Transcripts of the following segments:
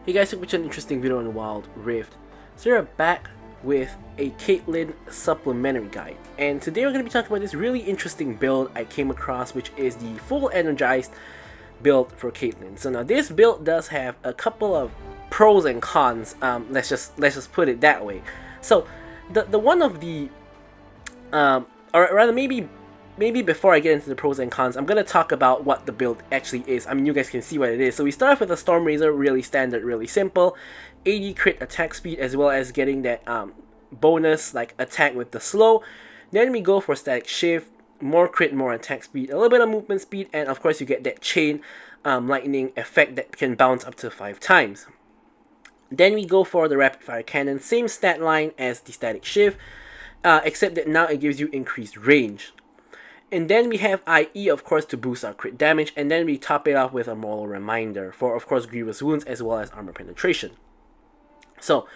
Hey guys, hope you an interesting video on Wild Rift. So we're back with a Caitlyn supplementary guide, and today we're going to be talking about this really interesting build I came across, which is the full energized build for Caitlyn. So now this build does have a couple of pros and cons. Let's just put it that way. So the one of the or rather maybe before I get into the pros and cons, I'm going to talk about what the build actually is. I mean, you guys can see what it is. So we start off with a Storm Razor, really standard, really simple. 80 crit attack speed, as well as getting that bonus like attack with the slow. Then we go for Static Shift, more crit, more attack speed, a little bit of movement speed, and of course you get that chain lightning effect that can bounce up to 5 times. Then we go for the Rapid Fire Cannon, same stat line as the Static Shift, except that now it gives you increased range. And then we have IE, of course, to boost our crit damage, and then we top it off with a Moral Reminder for, of course, Grievous Wounds as well as Armor Penetration. So,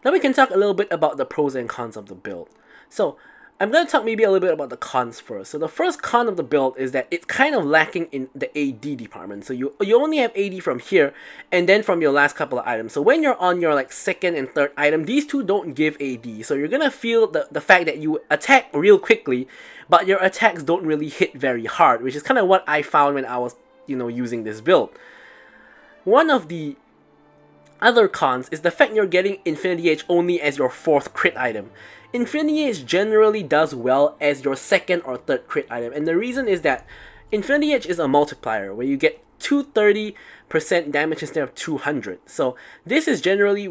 now we can talk a little bit about the pros and cons of the build. So, I'm going to talk maybe a little bit about the cons first. So, the first con of the build is that it's kind of lacking in the AD department. So, you only have AD from here, and then from your last couple of items. So, when you're on your like second and third item, these two don't give AD. So, you're going to feel the fact that you attack real quickly, but your attacks don't really hit very hard, which is kind of what I found when I was, using this build. One of the other cons is the fact you're getting Infinity Edge only as your 4th crit item. Infinity Edge generally does well as your 2nd or 3rd crit item, and the reason is that Infinity Edge is a multiplier where you get 230% damage instead of 200. So this is generally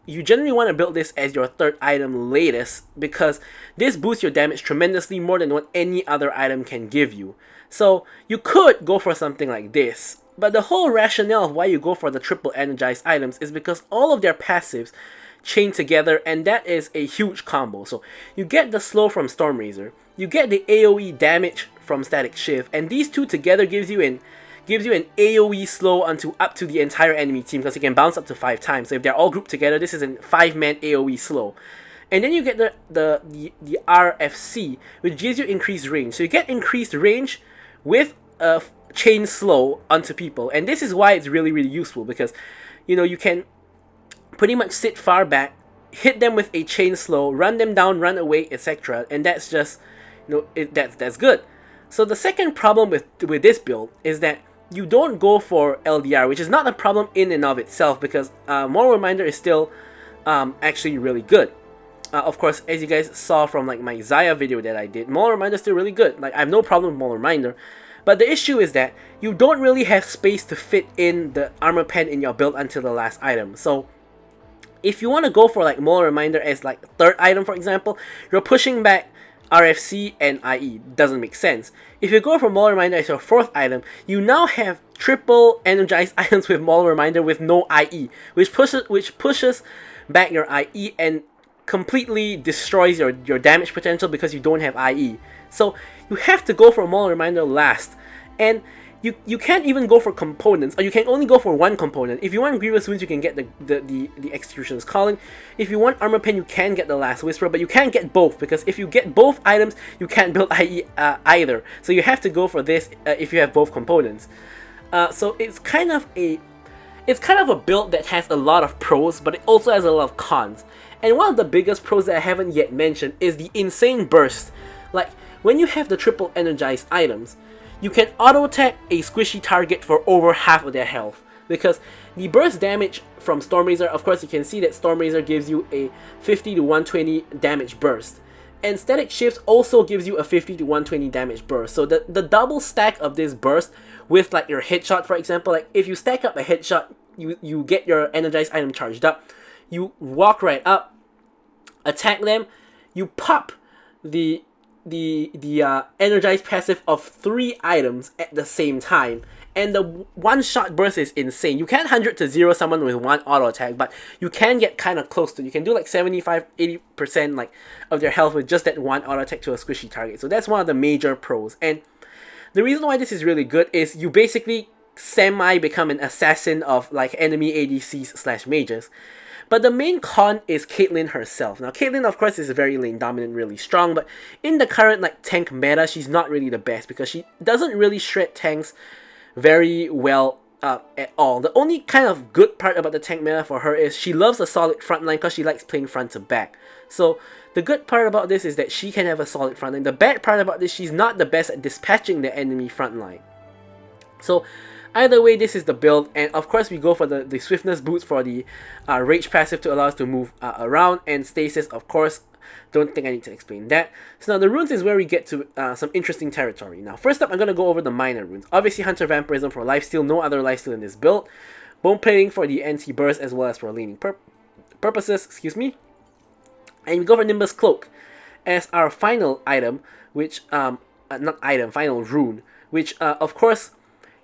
you generally want to build this as your 3rd item latest, because this boosts your damage tremendously more than what any other item can give you. So you could go for something like this, but the whole rationale of why you go for the triple energized items is because all of their passives chain together, and that is a huge combo. So you get the slow from Storm Razor, you get the AoE damage from Static Shift, and these two together gives you an AoE slow up to the entire enemy team, because you can bounce up to 5 times. So if they're all grouped together, this is a 5-man AoE slow. And then you get the RFC, which gives you increased range. So you get increased range with a chain slow onto people, and this is why it's really useful, because you can pretty much sit far back, hit them with a chain slow, run them down, run away, etc., and that's just that's good. So the second problem with this build is that you don't go for LDR, which is not a problem in and of itself, because Moral Reminder is still actually really good. Of course, as you guys saw from like my Xayah video that I did, Moral Reminder is still really good. Like, I have no problem with Moral Reminder, but the issue is that you don't really have space to fit in the armor pen in your build until the last item. So if you want to go for like Moral Reminder as like 3rd item, for example, you're pushing back RFC and IE. Doesn't make sense. If you go for Moral Reminder as your 4th item, you now have triple energized items with Moral Reminder with no IE, which pushes back your IE and completely destroys your damage potential because you don't have IE. So you have to go for Moral Reminder last, and you can't even go for components, or you can only go for one component. If you want Grievous Wounds, you can get the Executioner's Calling. If you want Armor Pen, you can get the Last Whisper, but you can't get both, because if you get both items, you can't build IE either. So you have to go for this if you have both components. So it's kind of a build that has a lot of pros, but it also has a lot of cons. And one of the biggest pros that I haven't yet mentioned is the insane burst. Like, when you have the triple energized items, you can auto-attack a squishy target for over half of their health, because the burst damage from Storm Razor, of course you can see that Storm Razor gives you a 50 to 120 damage burst, and Static Shift also gives you a 50 to 120 damage burst. So the double stack of this burst with like your headshot, for example, like if you stack up a headshot, you get your energized item charged up, you walk right up, attack them, you pop the energized passive of 3 items at the same time, and the one-shot burst is insane. You can't 100 to 0 someone with one auto attack, but you can get kind of close to. You can do like 75-80% like of their health with just that one auto attack to a squishy target. So that's one of the major pros. And the reason why this is really good is you basically semi become an assassin of like enemy ADCs / mages. But the main con is Caitlyn herself. Now, Caitlyn, of course, is very lane dominant, really strong, but in the current like tank meta, she's not really the best, because she doesn't really shred tanks very well at all. The only kind of good part about the tank meta for her is she loves a solid front line because she likes playing front to back. So the good part about this is that she can have a solid front line. The bad part about this, she's not the best at dispatching the enemy front line. So either way, this is the build, and of course we go for the swiftness boots for the rage passive to allow us to move around, and stasis, of course. Don't think I need to explain that. So now the runes is where we get to some interesting territory. Now first up, I'm going to go over the minor runes. Obviously Hunter Vampirism for lifesteal, no other lifesteal in this build. Bone Plating for the NC burst as well as for laning purposes, excuse me. And we go for Nimbus Cloak as our final item, which, final rune, which of course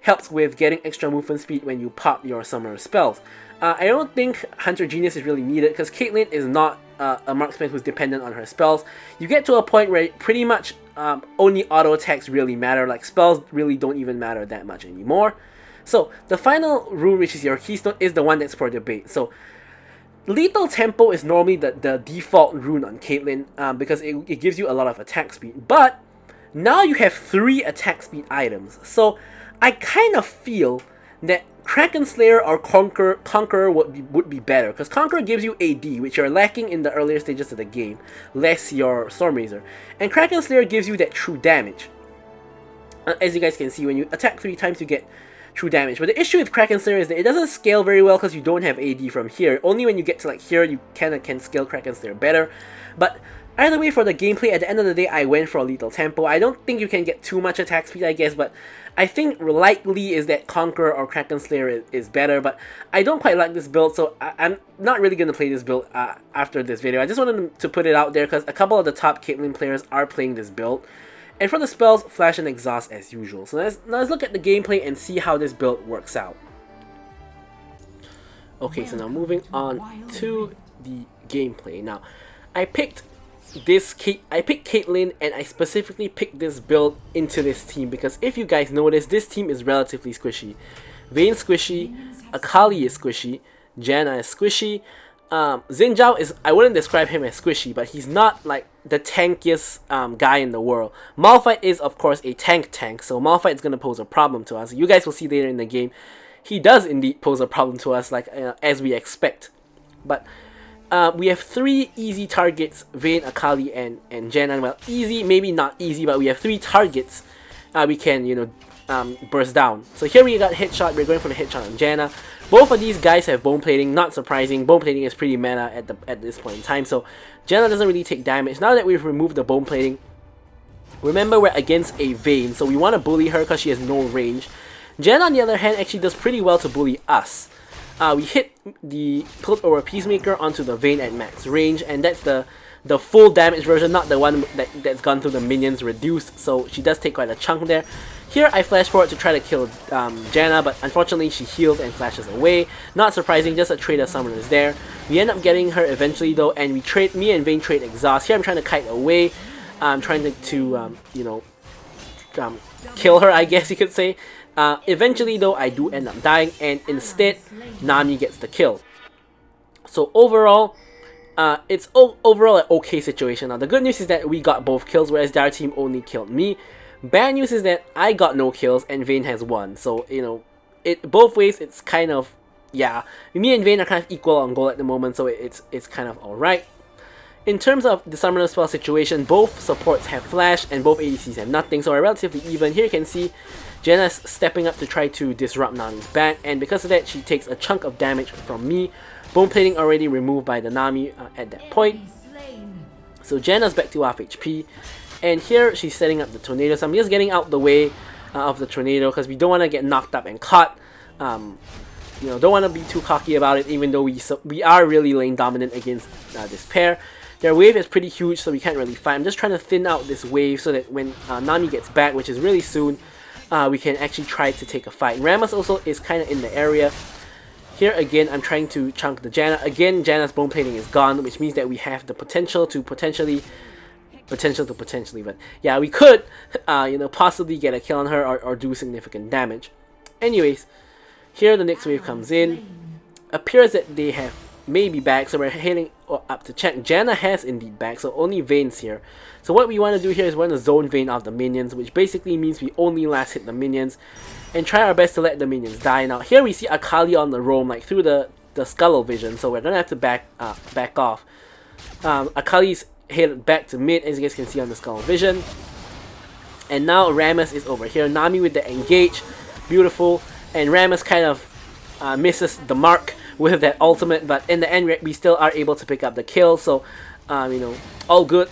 helps with getting extra movement speed when you pop your summoner spells. I don't think Hunter Genius is really needed because Caitlyn is not a marksman who's dependent on her spells. You get to a point where pretty much only auto attacks really matter, like spells really don't even matter that much anymore. So the final rune, which is your keystone, is the one that's for debate. So Lethal Tempo is normally the default rune on Caitlyn because it gives you a lot of attack speed, but now you have 3 attack speed items. So I kind of feel that Kraken Slayer or Conqueror would be better, because Conqueror gives you AD, which you're lacking in the earlier stages of the game, less your Stormrazor, and Kraken Slayer gives you that true damage. As you guys can see, when you attack 3 times you get true damage, but the issue with Kraken Slayer is that it doesn't scale very well because you don't have AD from here. Only when you get to like here you kinda can scale Kraken Slayer better. But either way, for the gameplay, at the end of the day, I went for a Lethal Tempo. I don't think you can get too much attack speed, I guess, but I think likely is that Conqueror or Kraken Slayer is better, but I don't quite like this build, so I'm not really going to play this build after this video. I just wanted to put it out there because a couple of the top Caitlyn players are playing this build. And for the spells, Flash and Exhaust as usual. So let's look at the gameplay and see how this build works out. Okay, so now moving on to the gameplay. Now, I picked Caitlyn, and I specifically picked this build into this team because if you guys notice, this team is relatively squishy. Vayne squishy, Akali is squishy, Janna is squishy, Xin Zhao is, I wouldn't describe him as squishy, but he's not like the tankiest guy in the world. Malphite is of course a tank, so Malphite is going to pose a problem to us. You guys will see later in the game, he does indeed pose a problem to us, like as we expect. But we have 3 easy targets, Vayne, Akali, and Janna. Well, easy, maybe not easy, but we have 3 targets we can, you know, burst down. So here we got headshot, we're going for the headshot on Janna. Both of these guys have Bone Plating, not surprising. Bone Plating is pretty meta at this point in time, so Janna doesn't really take damage. Now that we've removed the Bone Plating, remember we're against a Vayne, so we want to bully her because she has no range. Janna, on the other hand, actually does pretty well to bully us. We hit the Piltover Peacemaker onto the Vayne at max range, and that's the full damage version, not the one that's gone through the minions reduced, so she does take quite a chunk there. Here I flash forward to try to kill Janna, but unfortunately she heals and flashes away. Not surprising, just a trade summoner is there. We end up getting her eventually though, and me and Vayne trade Exhaust. Here I'm trying to kite away, trying to you know, kill her, I guess you could say. Eventually though, I do end up dying, and instead Nami gets the kill. So overall, it's overall an okay situation. Now the good news is that we got both kills, whereas their team only killed me. Bad news is that I got no kills and Vayne has 1. So, you know, both ways it's kind of, yeah, me and Vayne are kind of equal on goal at the moment, so it's kind of alright. In terms of the summoner spell situation, both supports have flash and both ADCs have nothing, so we're relatively even. Here you can see Janna's stepping up to try to disrupt Nami's back, and because of that she takes a chunk of damage from me. Bone Plating already removed by the Nami at that point. So Janna's back to half HP. And here she's setting up the tornado, so I'm just getting out the way of the tornado because we don't want to get knocked up and caught. You know, don't want to be too cocky about it, even though we are really lane dominant against this pair. Their wave is pretty huge, so we can't really fight. I'm just trying to thin out this wave so that when Nami gets back, which is really soon, we can actually try to take a fight. Rammus also is kind of in the area. Here again, I'm trying to chunk the Janna. Again, Janna's Bone Plating is gone, which means that we have the potential to potentially, but yeah, we could, you know, possibly get a kill on her or do significant damage. Anyways, here the next wave comes in. Appears that they have may be back, so we're heading up to check. Janna has indeed back, so only Vayne's here. So what we want to do here is we want to zone Vayne off the minions, which basically means we only last hit the minions and try our best to let the minions die. Now here we see Akali on the roam, like through the Scuttle vision, so we're gonna have to back off. Akali's headed back to mid, as you guys can see on the Scuttle vision. And now Rammus is over here. Nami with the engage, beautiful, and Rammus kind of misses the mark with that ultimate, but in the end we still are able to pick up the kill, so you know, all good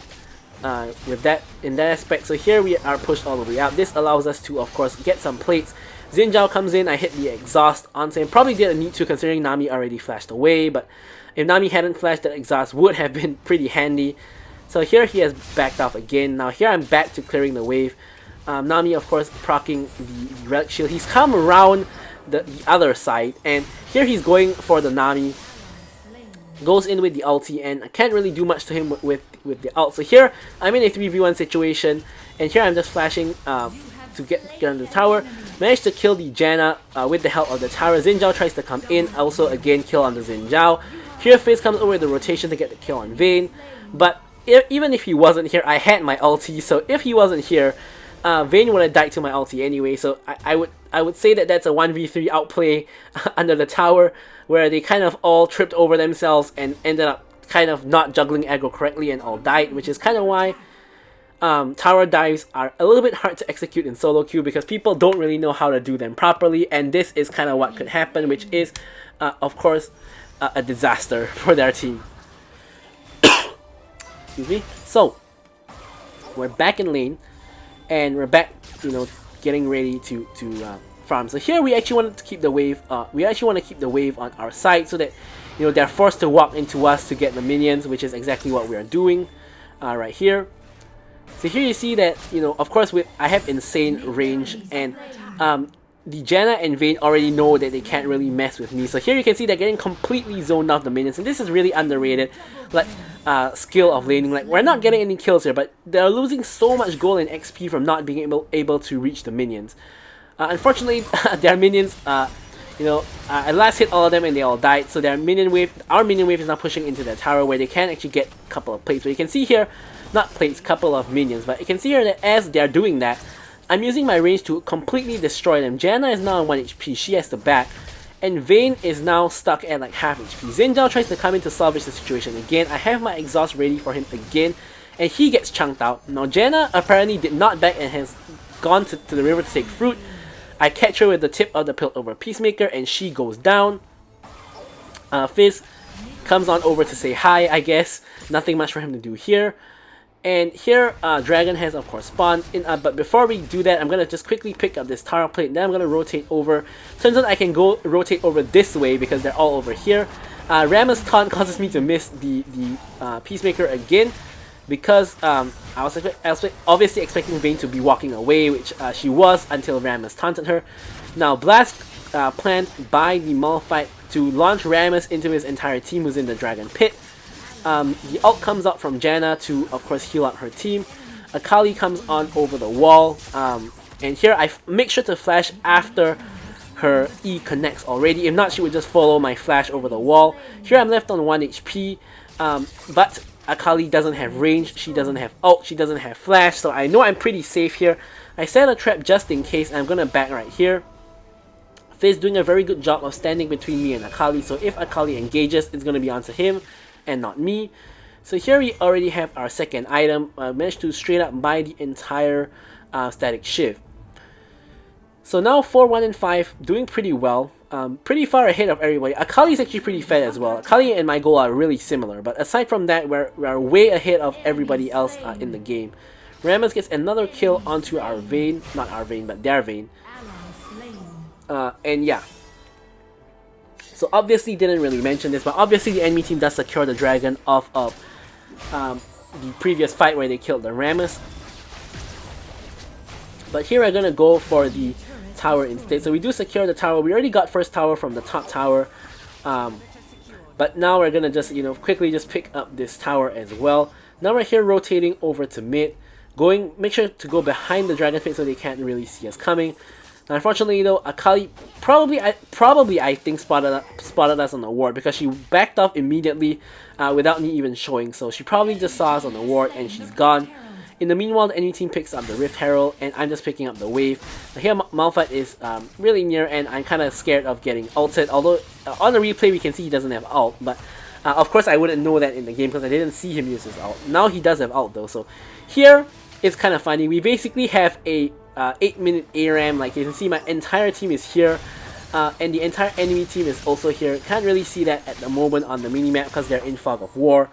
with that in that aspect. So here we are pushed all the way up. This allows us to, of course, get some plates. Xin Zhao comes in, I hit the exhaust onto him. Probably didn't need to considering Nami already flashed away, but if Nami hadn't flashed, that exhaust would have been pretty handy. So here he has backed off again. Now here I'm back to clearing the wave. Nami, of course, proccing the relic shield. He's come around the other side, and here he's going for the Nami. Goes in with the ulti, and I can't really do much to him with the ult. So here I'm in a 3v1 situation, and here I'm just flashing to get on the tower. Managed to kill the Janna with the help of the tower. Xin Zhao tries to come in, also again kill on the Xin Zhao. Here Fizz comes over with the rotation to get the kill on Vayne, but even if he wasn't here, I had my ulti, so if he wasn't here, Vayne would have died to my ulti anyway. So I would say that that's a 1v3 outplay under the tower, where they kind of all tripped over themselves and ended up kind of not juggling aggro correctly and all died, which is kind of why tower dives are a little bit hard to execute in solo queue, because people don't really know how to do them properly, and this is kind of what could happen, which is of course a disaster for their team. Excuse me. So we're back in lane, and we're back, you know, getting ready to farm. So here we actually wanted to keep the wave. We actually want to keep the wave on our side so that, you know, they're forced to walk into us to get the minions, which is exactly what we are doing right here. So here you see that, you know, of course I have insane range, and the Janna and Vayne already know that they can't really mess with me. So here you can see they're getting completely zoned out the minions, and this is really underrated, like skill of laning. Like, we're not getting any kills here, but they're losing so much gold and XP from not being able to reach the minions. Unfortunately, their minions, you know, I last hit all of them and they all died. So their minion wave, our minion wave is now pushing into their tower, where they can actually get a couple of plates. But you can see here, not plates, couple of minions. But you can see here that as they're doing that, I'm using my range to completely destroy them. Janna is now on 1 HP, she has the back, and Vayne is now stuck at like half HP. Xin Zhao tries to come in to salvage the situation again. I have my exhaust ready for him again, and he gets chunked out. Now Janna apparently did not back and has gone to the river to take fruit. I catch her with the tip of the pill over Peacemaker, and she goes down. Fizz comes on over to say hi, I guess. Nothing much for him to do here. And here, Dragon has of course spawned in, but before we do that, I'm gonna just quickly pick up this Tara plate, then I'm gonna rotate over. Turns out I can go rotate over this way because they're all over here. Rammus taunt causes me to miss the Peacemaker again, because I was obviously expecting Vayne to be walking away, which she was until Rammus taunted her. Now Blast planned by the Malphite to launch Rammus into his entire team who's in the Dragon Pit. The ult comes out from Janna to, of course, heal out her team. Akali comes on over the wall, and here I make sure to flash after her E connects already. If not, she would just follow my flash over the wall. Here I'm left on 1 HP, but Akali doesn't have range, she doesn't have ult, she doesn't have flash, so I know I'm pretty safe here. I set a trap just in case, and I'm gonna back right here. Fizz doing a very good job of standing between me and Akali, so if Akali engages, it's gonna be onto him and not me. So here we already have our second item. Managed to straight up buy the entire static shift. So now 4, 1, and 5 doing pretty well. Pretty far ahead of everybody. Akali is actually pretty fed as well. Akali and my goal are really similar, but aside from that, we're way ahead of everybody else in the game. Rammus gets another kill onto our Vayne, not our Vayne, but their Vayne. And yeah. So obviously didn't really mention this, but obviously the enemy team does secure the dragon off of the previous fight where they killed the Rammus. But here we're gonna go for the tower instead. So we do secure the tower. We already got first tower from the top tower, but now we're gonna just, you know, quickly just pick up this tower as well. Now we're here rotating over to mid, make sure to go behind the dragon pit so they can't really see us coming. Now, unfortunately though, Akali probably I think spotted us on the ward because she backed off immediately without me even showing. So she probably just saw us on the ward and she's gone. In the meanwhile, the enemy team picks up the Rift Herald and I'm just picking up the wave. Now here Malphite is really near and I'm kind of scared of getting ulted. Although on the replay we can see he doesn't have ult, but of course I wouldn't know that in the game because I didn't see him use his ult. Now he does have ult though, so here it's kind of funny. We basically have a 8-minute ARAM. Like you can see, my entire team is here, and the entire enemy team is also here. Can't really see that at the moment on the minimap because they're in Fog of War,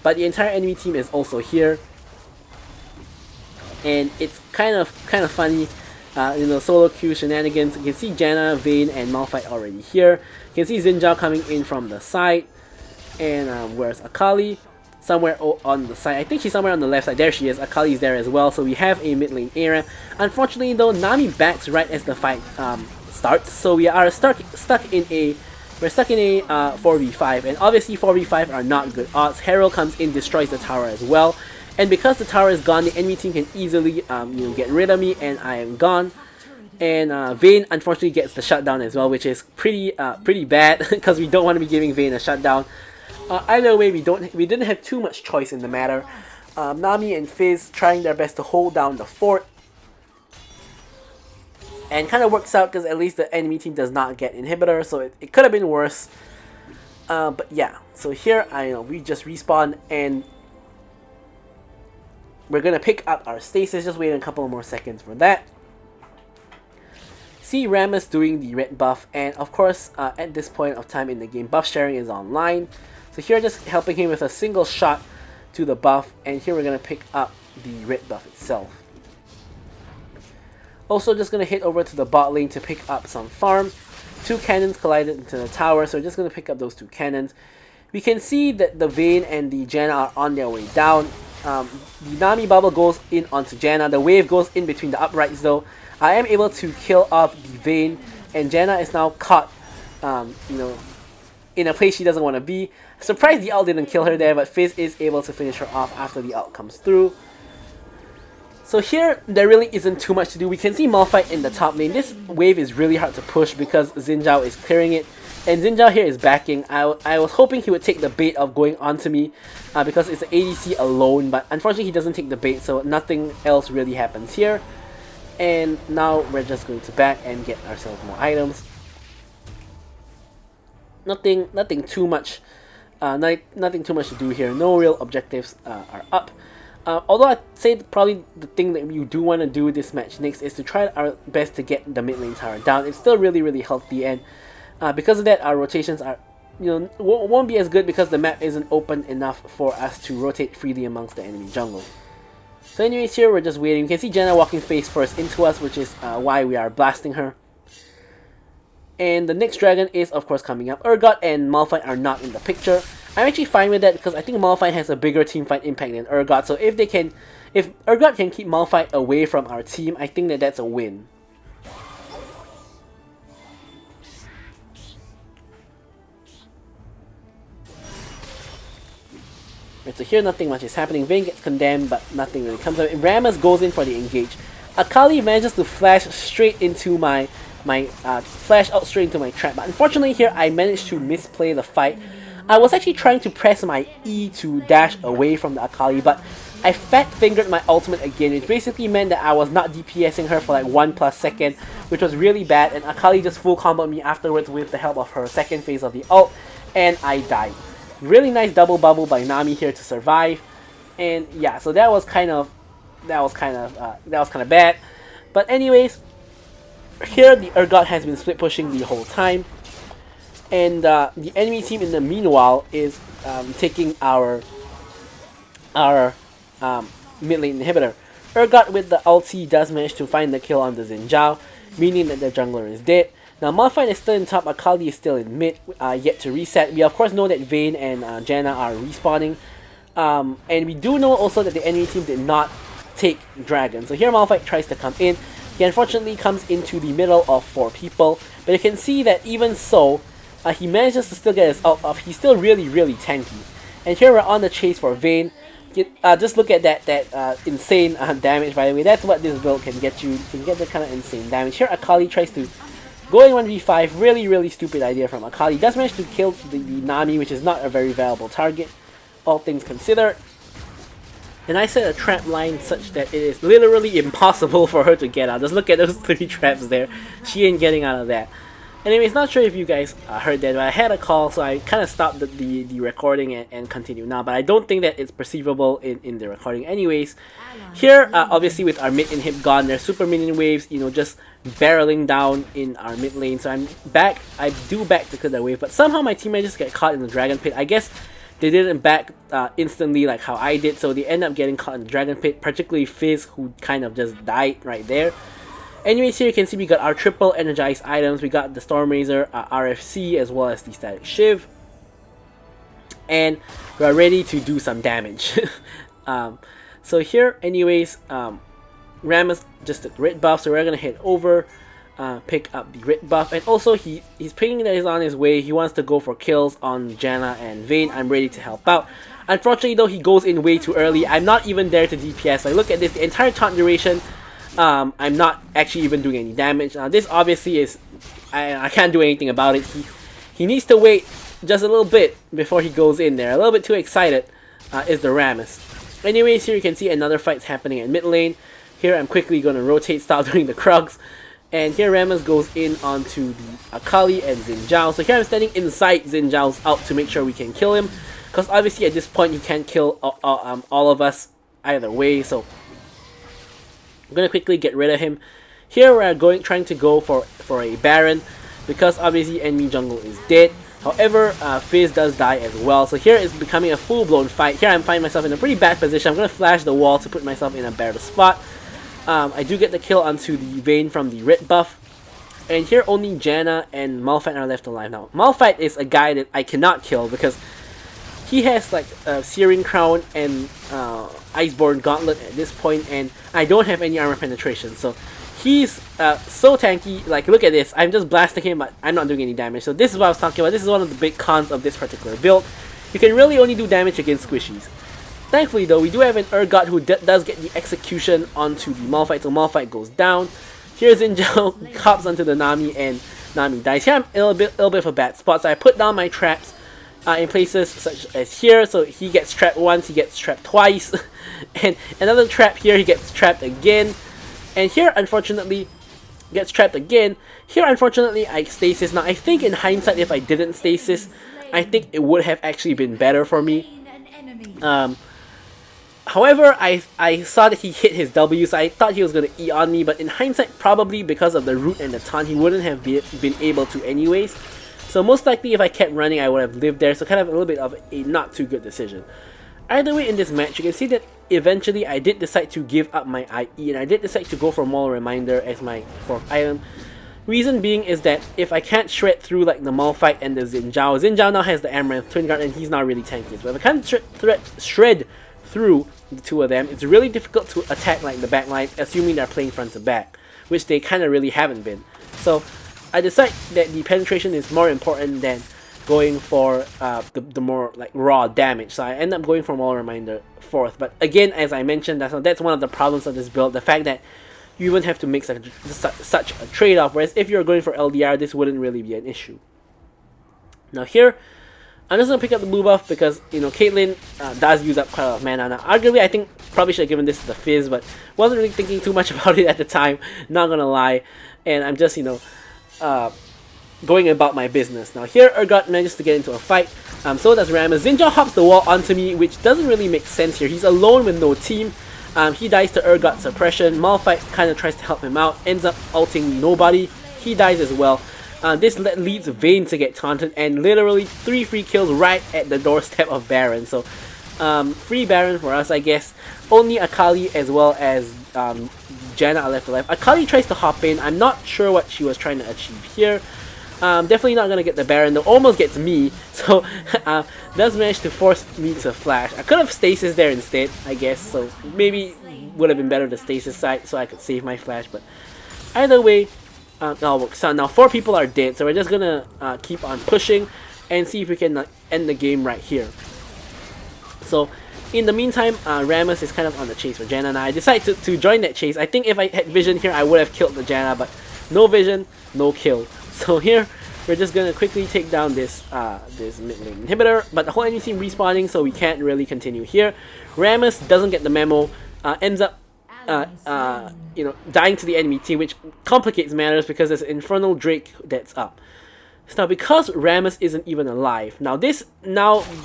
but the entire enemy team is also here, and it's kind of funny. You know, solo queue shenanigans. You can see Janna, Vayne, and Malphite already here. You can see Xin Zhao coming in from the side, and where's Akali? Somewhere on the side. I think she's somewhere on the left side. There she is. Akali is there as well. So we have a mid lane ARAM. Unfortunately though, Nami backs right as the fight starts. So we are stuck in a 4v5, and obviously 4v5 are not good odds. Herald comes in, destroys the tower as well, and because the tower is gone, the enemy team can easily you know, get rid of me, and I am gone. And Vayne unfortunately gets the shutdown as well, which is pretty bad because we don't want to be giving Vayne a shutdown. Either way, we didn't have too much choice in the matter. Nami and Fizz trying their best to hold down the fort, and kind of works out because at least the enemy team does not get inhibitor, so it could have been worse. But yeah, so here we just respawn and we're gonna pick up our stasis. Just wait a couple more seconds for that. See Rammus doing the red buff, and of course at this point of time in the game, buff sharing is online. So here just helping him with a single shot to the buff, and here we're going to pick up the red buff itself. Also just going to head over to the bot lane to pick up some farm. 2 cannons collided into the tower, so we're just going to pick up those 2 cannons. We can see that the Vayne and the Janna are on their way down. The Nami bubble goes in onto Janna. The wave goes in between the uprights though. I am able to kill off the Vayne, and Janna is now caught you know, in a place she doesn't want to be. Surprised the ult didn't kill her there, but Fizz is able to finish her off after the ult comes through. So here, there really isn't too much to do. We can see Malphite in the top lane. This wave is really hard to push because Xin Zhao is clearing it, and Xin Zhao here is backing. I was hoping he would take the bait of going onto me because it's an ADC alone, but unfortunately he doesn't take the bait, so nothing else really happens here. And now we're just going to back and get ourselves more items. Nothing too much. Nothing too much to do here. No real objectives are up. Although I'd say probably the thing that we do want to do this match next is to try our best to get the mid lane tower down. It's still really healthy, and because of that, our rotations are, you know, won't be as good because the map isn't open enough for us to rotate freely amongst the enemy jungle. So anyways, here we're just waiting. You can see Janna walking face first into us, which is why we are blasting her. And the next dragon is of course coming up. Urgot and Malphite are not in the picture. I'm actually fine with that because I think Malphite has a bigger teamfight impact than Urgot. So if Urgot can keep Malphite away from our team, I think that's a win. Right, so here nothing much is happening. Vayne gets condemned, but nothing really comes of it. Rammus goes in for the engage. Akali manages to flash straight into my flash out straight into my trap, but unfortunately here I managed to misplay the fight. I was actually trying to press my E to dash away from the Akali, but I fat fingered my ultimate again, which basically meant that I was not DPSing her for like 1+ second, which was really bad, and Akali just full comboed me afterwards with the help of her second phase of the ult, and I died. Really nice double bubble by Nami here to survive, and yeah, so that was kind of bad. But anyways, here the Urgot has been split pushing the whole time, and the enemy team in the meanwhile is taking our mid lane inhibitor. Urgot with the ulti does manage to find the kill on the Xin Zhao, meaning that the jungler is dead. Now Malphite is still in top, Akali is still in mid, yet to reset. We of course know that Vayne and Janna are respawning, and we do know also that the enemy team did not take dragon. So here Malphite tries to come in. He unfortunately comes into the middle of 4 people, but you can see that even so, he manages to still get his ult off. He's still really tanky. And here we're on the chase for Vayne. Just look at that insane damage, by the way. That's what this build can get you. You can get that kind of insane damage. Here Akali tries to go in 1v5. Really stupid idea from Akali. Does manage to kill the Nami, which is not a very valuable target, all things considered. And I set a trap line such that it is literally impossible for her to get out. Just look at those 3 traps there. She ain't getting out of that. Anyways, not sure if you guys heard that, but I had a call, so I kind of stopped the recording and continue now. But I don't think that it's perceivable in the recording. Anyways, here, obviously with our mid inhib gone, there's super minion waves, you know, just barreling down in our mid lane. So I'm back. I do back to clear that wave, but somehow my teammates just get caught in the dragon pit. I guess they didn't back instantly like how I did, so they end up getting caught in the dragon pit, particularly Fizz, who kind of just died right there. Anyways, here you can see we got our triple energized items. We got the Storm Razor, RFC, as well as the Static Shiv. And we are ready to do some damage. So here, anyways, Rammus just took red buff, so we're going to head over, pick up the red buff. And also, he's picking that he's on his way. He wants to go for kills on Janna and Vayne. I'm ready to help out. Unfortunately, though, he goes in way too early. I'm not even there to DPS. Like, look at this, the entire taunt duration. I'm not actually even doing any damage. Now this obviously is, I can't do anything about it. He needs to wait just a little bit before he goes in there. A little bit too excited is the Rammus. Anyways, here you can see another fight's happening in mid lane. Here I'm quickly going to rotate, stop doing the Krugs. And here Rammus goes in onto the Akali and Xin Zhao. So here I'm standing inside Xin Zhao's ult to make sure we can kill him. Because obviously at this point he can't kill all of us either way. So I'm gonna quickly get rid of him. Here we're trying to go for a Baron, because obviously enemy jungle is dead. However, Fizz does die as well. So here it's becoming a full-blown fight. Here I'm finding myself in a pretty bad position. I'm gonna flash the wall to put myself in a better spot. I do get the kill onto the Vayne from the red buff. And here only Janna and Malphite are left alive now. Malphite is a guy that I cannot kill because he has like a Searing Crown and Iceborne Gauntlet at this point, and I don't have any armor penetration, so he's so tanky. Like, look at this, I'm just blasting him, but I'm not doing any damage. So this is what I was talking about. This is one of the big cons of this particular build. You can really only do damage against squishies. Thankfully though, we do have an Urgot who does get the execution onto the Malphite, so Malphite goes down. Here's Xin Zhao, hops onto the Nami, and Nami dies. Here I'm a little bit of a bad spot, so I put down my traps in places such as here, so he gets trapped once, he gets trapped twice, and another trap here, he gets trapped again, and here unfortunately gets trapped again. Here unfortunately I stasis. Now I think in hindsight, if I didn't stasis, I think it would have actually been better for me. However, I saw that he hit his W, so I thought he was going to E on me, but in hindsight, probably because of the root and the taunt, he wouldn't have been able to anyways. So most likely if I kept running, I would have lived there, so kind of a little bit of a not too good decision. Either way, in this match, you can see that eventually I did decide to give up my IE, and I did decide to go for Maul Reminder as my 4th item. Reason being is that if I can't shred through like the Malphite and the Xin Zhao now has the Amaranth Twin Guard and he's not really tanky. But if I can't shred through the two of them, it's really difficult to attack like the backline, assuming they're playing front to back, which they kind of really haven't been. So I decide that the penetration is more important than going for the more like raw damage. So I end up going for Maul Reminder 4th. But again, as I mentioned, that's one of the problems of this build, the fact that you wouldn't have to make such a trade-off, whereas if you're going for LDR, this wouldn't really be an issue. Now here, I'm just going to pick up the blue buff because, you know, Caitlyn does use up quite a lot of mana. Now, arguably, I think probably should have given this to the Fizz, but wasn't really thinking too much about it at the time, not gonna lie. And I'm just, you know, going about my business. Now here, Urgot manages to get into a fight, so does Rammus. Xin Zhao hops the wall onto me, which doesn't really make sense here. He's alone with no team. He dies to Urgot suppression. Malphite kind of tries to help him out, ends up ulting nobody. He dies as well. This leads Vayne to get taunted, and literally 3 free kills right at the doorstep of Baron. So free Baron for us, I guess. Only Akali as well as Janna are left alive. Akali tries to hop in. I'm not sure what she was trying to achieve here. Definitely not gonna get the Baron though. Almost gets me, so does manage to force me to flash. I could have stasis there instead, I guess, so maybe would have been better the stasis side so I could save my flash, but either way, so now 4 people are dead, so we're just gonna keep on pushing and see if we can end the game right here. So in the meantime, Rammus is kind of on the chase for Janna. Now I decided to join that chase. I think if I had vision here, I would have killed the Janna, but no vision, no kill. So here, we're just gonna quickly take down this this mid lane inhibitor, but the whole enemy team respawning, so we can't really continue here. Rammus doesn't get the memo, ends up you know, dying to the enemy team, which complicates matters because there's an Infernal Drake that's up. So now because Rammus isn't even alive, now this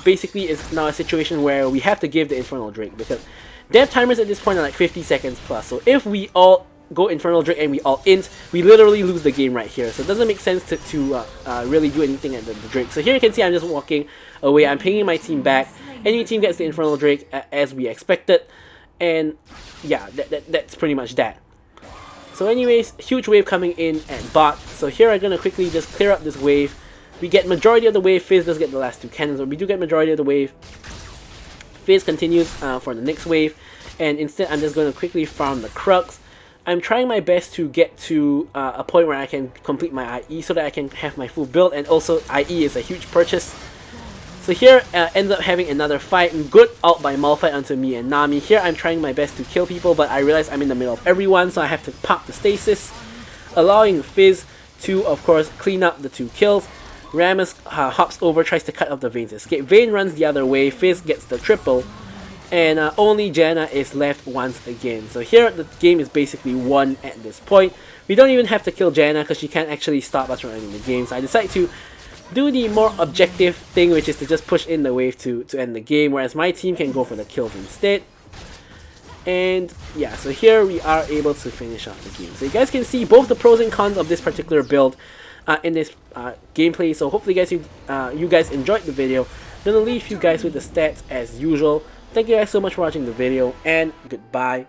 basically is now a situation where we have to give the Infernal Drake, because death timers at this point are like 50 seconds plus. So if we all go Infernal Drake and we all int, we literally lose the game right here. So it doesn't make sense to really do anything at the Drake. So here you can see I'm just walking away, I'm pinging my team back. Enemy team gets the Infernal Drake as we expected, and yeah, that's pretty much that. So anyways, huge wave coming in at bot. So here I'm gonna quickly just clear up this wave. We get majority of the wave. Fizz does get the last 2 cannons, but we do get majority of the wave. Fizz continues for the next wave, and instead I'm just going to quickly farm the Crux. I'm trying my best to get to a point where I can complete my IE so that I can have my full build, and also IE is a huge purchase. So here ends up having another fight. Good ult by Malphite onto me and Nami. Here I'm trying my best to kill people, but I realize I'm in the middle of everyone, so I have to pop the stasis, allowing Fizz to, of course, clean up the 2 kills. Rammus hops over, tries to cut off the Vayne's escape. Vayne runs the other way, Fizz gets the triple, and only Janna is left once again. So here the game is basically won at this point. We don't even have to kill Janna because she can't actually stop us from ending the game. So I decide to do the more objective thing, which is to just push in the wave to end the game, whereas my team can go for the kills instead. And yeah, so here we are able to finish off the game. So you guys can see both the pros and cons of this particular build in this gameplay. So hopefully guys, you guys enjoyed the video. I'm gonna leave you guys with the stats as usual. Thank you guys so much for watching the video, and goodbye.